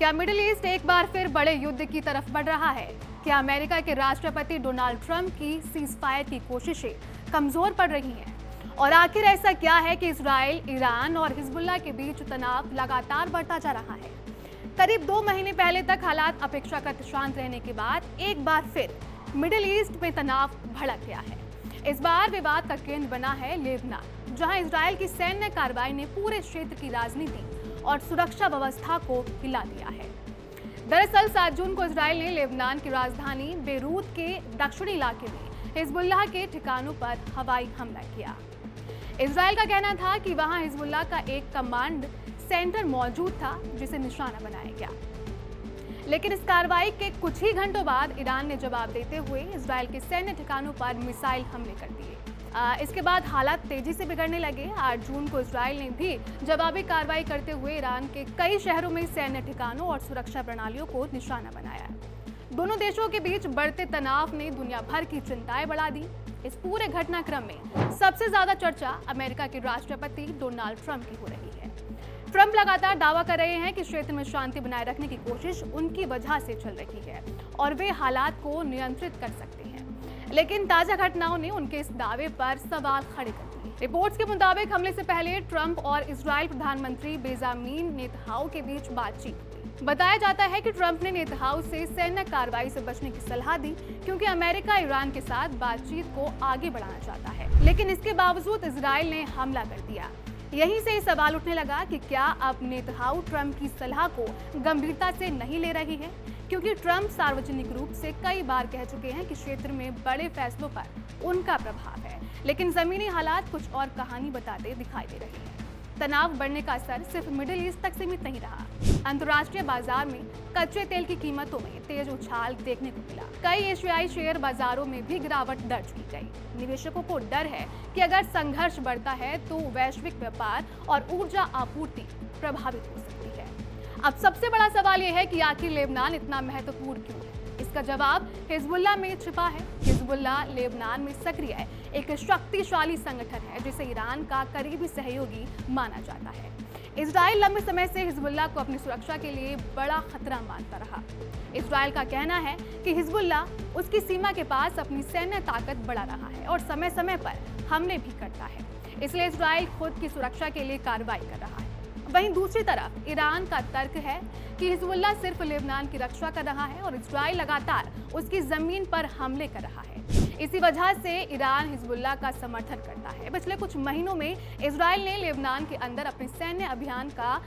क्या middle east एक बार फिर बड़े युद्ध की तरफ बढ़ रहा है? क्या अमेरिका के राष्ट्रपति डोनाल्ड ट्रंप की सीज़फायर की कोशिशें कमजोर पड़ रही हैं? और आखिर ऐसा क्या है कि इजराइल, ईरान और हिजबुल्लाह के बीच तनाव लगातार बढ़ता जा रहा है? करीब 2 महीने पहले तक हालात अपेक्षाकृत शांत रहने के बाद एक बार फिर मिडिल ईस्ट में तनाव भड़क गया है। इस बार विवाद का केंद्र बना है लेबनान, जहां इजराइल की सैन्य कार्रवाई ने पूरे क्षेत्र की राजनीति और सुरक्षा व्यवस्था को हिला दिया है। दरअसल 7 जून को इजराइल ने लेबनान की राजधानी बेरूत के दक्षिणी इलाके में हिजबुल्लाह के ठिकानों पर हवाई हमला किया। इजराइल का कहना था कि वहां हिजबुल्लाह का एक कमांड सेंटर मौजूद था जिसे निशाना बनाया गया। लेकिन इस कार्रवाई के कुछ ही घंटों बाद ईरान ने जवाब देते हुए इजराइल के सैन्य ठिकानों पर मिसाइल हमले कर दिए। इसके बाद हालात तेजी से बिगड़ने लगे। 8 जून को इजराइल ने भी जवाबी कार्रवाई करते हुए ईरान के कई शहरों में सैन्य ठिकानों और सुरक्षा प्रणालियों को निशाना बनाया। दोनों देशों के बीच बढ़ते तनाव ने दुनिया भर की चिंताएं बढ़ा दी। इस पूरे घटनाक्रम में सबसे ज्यादा चर्चा अमेरिका के राष्ट्रपति डोनाल्ड ट्रंप की हो रही है। ट्रंप लगातार दावा कर रहे हैं कि क्षेत्र में शांति बनाए रखने की कोशिश उनकी वजह से चल रही है और वे हालात को नियंत्रित कर सकते हैं। लेकिन ताजा घटनाओं ने उनके इस दावे पर सवाल खड़े कर दिए। रिपोर्ट्स के मुताबिक हमले से पहले ट्रंप और इजराइल प्रधानमंत्री बेंजामिन नेतन्याहू के बीच बातचीत हुई। बताया जाता है कि ट्रंप ने नेतन्याहू से सैन्य कार्रवाई से बचने की सलाह दी, क्योंकि अमेरिका ईरान के साथ बातचीत को आगे बढ़ाना चाहता है। लेकिन इसके बावजूद इजराइल ने हमला कर दिया। यहीं से सवाल उठने लगा कि क्या अब नेतन्याहू ट्रंप की सलाह को गंभीरता से नहीं ले रही है, क्योंकि ट्रंप सार्वजनिक रूप से कई बार कह चुके हैं कि क्षेत्र में बड़े फैसलों पर उनका प्रभाव है। लेकिन जमीनी हालात कुछ और कहानी बताते दिखाई दे रहे हैं। तनाव बढ़ने का असर सिर्फ मिडिल ईस्ट तक सीमित नहीं रहा। अंतर्राष्ट्रीय बाजार में कच्चे तेल की कीमतों में तेज उछाल देखने को मिला। कई एशियाई शेयर बाजारों में भी गिरावट दर्ज की गई। निवेशकों को डर है कि अगर संघर्ष बढ़ता है तो वैश्विक व्यापार और ऊर्जा आपूर्ति प्रभावित हो सकती है। अब सबसे बड़ा सवाल यह है कि आखिर लेबनान इतना महत्वपूर्ण क्यों है? इसका जवाब हिजबुल्लाह में छिपा है। हिजबुल्लाह लेबनान में सक्रिय एक शक्तिशाली संगठन है जिसे ईरान का करीबी सहयोगी माना जाता है। इजराइल लंबे समय से हिजबुल्लाह को अपनी सुरक्षा के लिए बड़ा खतरा मानता रहा। इजराइल का कहना है कि हिजबुल्लाह उसकी सीमा के पास अपनी सैन्य ताकत बढ़ा रहा है और समय समय पर हमले भी करता है, इसलिए इजराइल खुद की सुरक्षा के लिए कार्रवाई कर रहा है। वहीं दूसरी तरफ ईरान का तर्क है कि हिजबुल्लाह सिर्फ लेबनान की रक्षा कर रहा है और इजराइल लगातार उसकी जमीन पर हमले कर रहा है। इसी वजह से ईरान हिजबुल्लाह का समर्थन करता है। पिछले कुछ महीनों में इजराइल ने लेबनान के अंदर अपने सैन्य अभियान का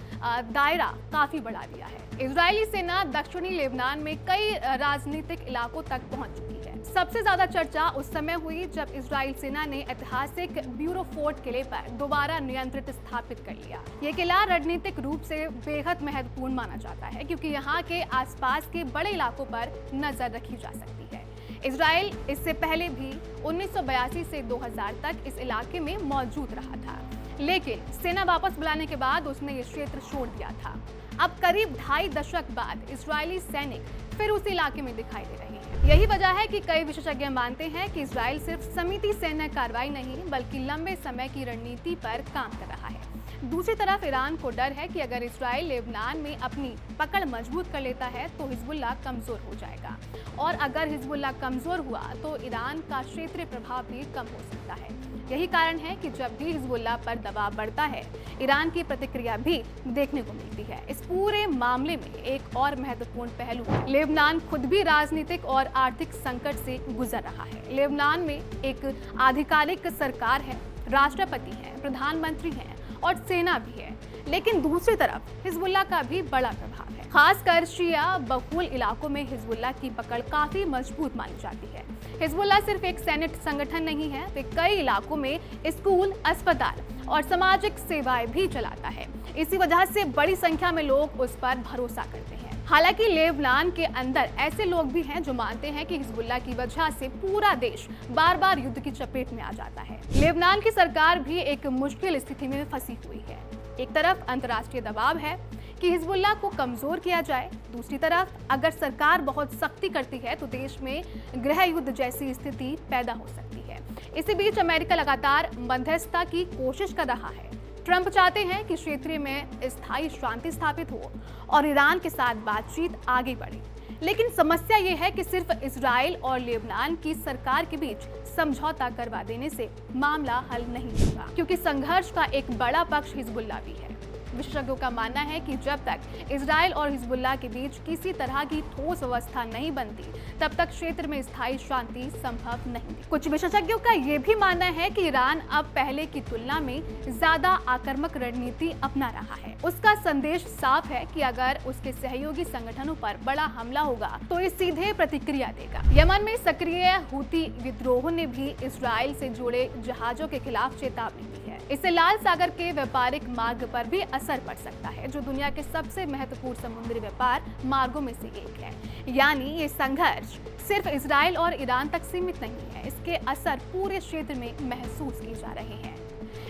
दायरा काफी बढ़ा दिया है। इजरायली सेना दक्षिणी लेबनान में कई राजनीतिक इलाकों तक पहुंच चुकी है। सबसे ज्यादा चर्चा उस समय हुई जब इजराइल सेना ने ऐतिहासिक ब्यूरो फोर्ट किले पर दोबारा नियंत्रित स्थापित कर लिया। ये किला रणनीतिक रूप से बेहद महत्वपूर्ण माना जाता है, क्योंकि यहाँ के आसपास के बड़े इलाकों पर नजर रखी जा सकती है। इजराइल इससे पहले भी 1982 से 2000 तक इस इलाके में मौजूद रहा था, लेकिन सेना वापस बुलाने के बाद उसने ये क्षेत्र छोड़ दिया था। अब करीब 2.5 दशक बाद इजरायली सैनिक फिर उस इलाके में दिखाई दे रहे हैं। यही वजह है कि कई विशेषज्ञ मानते हैं कि इजराइल सिर्फ समिति सैन्य कार्रवाई नहीं बल्कि लंबे समय की रणनीति पर काम कर रहा है। दूसरी तरफ ईरान को डर है कि अगर इजराइल लेबनान में अपनी पकड़ मजबूत कर लेता है तो हिजबुल्लाह कमजोर हो जाएगा, और अगर हिजबुल्लाह कमजोर हुआ तो ईरान का क्षेत्रीय प्रभाव भी कम हो सकता है। यही कारण है कि जब भी हिजबुल्लाह पर दबाव बढ़ता है, ईरान की प्रतिक्रिया भी देखने को मिलती है। इस पूरे मामले में एक और महत्वपूर्ण पहलू है। लेबनान खुद भी राजनीतिक और आर्थिक संकट से गुजर रहा है। लेबनान में एक आधिकारिक सरकार है, राष्ट्रपति है, प्रधानमंत्री है और सेना भी है, लेकिन दूसरी तरफ हिजबुल्लाह का भी बड़ा प्रभाव है। खासकर शिया बहुल इलाकों में हिजबुल्लाह की पकड़ काफी मजबूत मानी जाती है। हिजबुल्लाह सिर्फ एक सैन्य संगठन नहीं है, वे कई इलाकों में स्कूल, अस्पताल और सामाजिक सेवाएं भी चलाता है। इसी वजह से बड़ी संख्या में लोग उस पर भरोसा करते हैं। हालांकि लेबनान के अंदर ऐसे लोग भी हैं जो मानते हैं कि हिजबुल्लाह की वजह से पूरा देश बार बार युद्ध की चपेट में आ जाता है। लेबनान की सरकार भी एक मुश्किल स्थिति में फंसी हुई है। एक तरफ अंतर्राष्ट्रीय दबाव है कि हिजबुल्लाह को कमजोर किया जाए, दूसरी तरफ अगर सरकार बहुत सख्ती करती है तो देश में गृह युद्ध जैसी स्थिति पैदा हो सकती है। इसी बीच अमेरिका लगातार मध्यस्थता की कोशिश कर रहा है। ट्रंप चाहते हैं कि क्षेत्र में स्थायी शांति स्थापित हो और ईरान के साथ बातचीत आगे बढ़े। लेकिन समस्या ये है कि सिर्फ इजराइल और लेबनान की सरकार के बीच समझौता करवा देने से मामला हल नहीं होगा, क्योंकि संघर्ष का एक बड़ा पक्ष हिजबुल्लाह भी है। विशेषज्ञों का मानना है कि जब तक इजराइल और हिजबुल्लाह के बीच किसी तरह की ठोस व्यवस्था नहीं बनती, तब तक क्षेत्र में स्थायी शांति संभव नहीं है। कुछ विशेषज्ञों का ये भी मानना है कि ईरान अब पहले की तुलना में ज्यादा आक्रामक रणनीति अपना रहा है। उसका संदेश साफ है कि अगर उसके सहयोगी संगठनों पर बड़ा हमला होगा तो ये सीधे प्रतिक्रिया देगा। यमन में सक्रिय हूती विद्रोह ने भी इजराइल से जुड़े जहाजों के खिलाफ चेतावनी दी है। इससे लाल सागर के व्यापारिक मार्ग पर भी असर पड़ सकता है, जो दुनिया के सबसे महत्वपूर्ण समुद्री व्यापार मार्गों में से एक है। यानी ये संघर्ष सिर्फ इजराइल और ईरान तक सीमित नहीं है, इसके असर पूरे क्षेत्र में महसूस किए जा रहे हैं।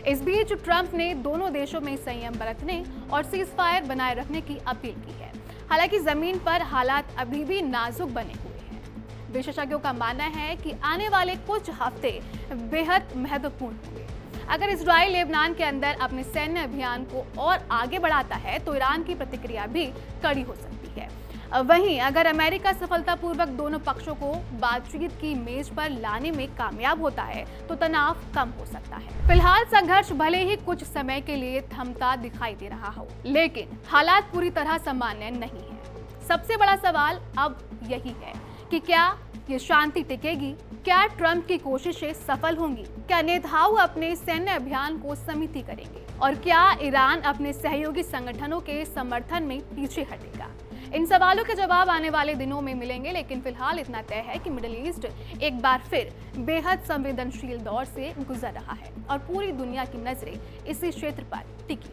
इस बीच ट्रंप ने दोनों देशों में संयम बरतने और सीजफायर बनाए रखने की अपील की है। हालांकि जमीन पर हालात अभी भी नाजुक बने हुए हैं। विशेषज्ञों का मानना है कि आने वाले कुछ हफ्ते बेहद महत्वपूर्ण होंगे। अगर इजराइल लेबनान के अंदर अपने सैन्य अभियान को और आगे बढ़ाता है तो ईरान की प्रतिक्रिया भी कड़ी हो सकती है। वहीं अगर अमेरिका सफलतापूर्वक दोनों पक्षों को बातचीत की मेज पर लाने में कामयाब होता है तो तनाव कम हो सकता है। फिलहाल संघर्ष भले ही कुछ समय के लिए थमता दिखाई दे रहा हो, लेकिन हालात पूरी तरह सामान्य नहीं है। सबसे बड़ा सवाल अब यही है कि क्या ये शांति टिकेगी? क्या ट्रंप की कोशिशें सफल होंगी? क्या नेताओं अपने सैन्य अभियान को सीमित करेंगे? और क्या ईरान अपने सहयोगी संगठनों के समर्थन में पीछे हटेगा? इन सवालों के जवाब आने वाले दिनों में मिलेंगे, लेकिन फिलहाल इतना तय है कि मिडिल ईस्ट एक बार फिर बेहद संवेदनशील दौर से गुजर रहा है और पूरी दुनिया की नजरें इसी क्षेत्र पर टिकी।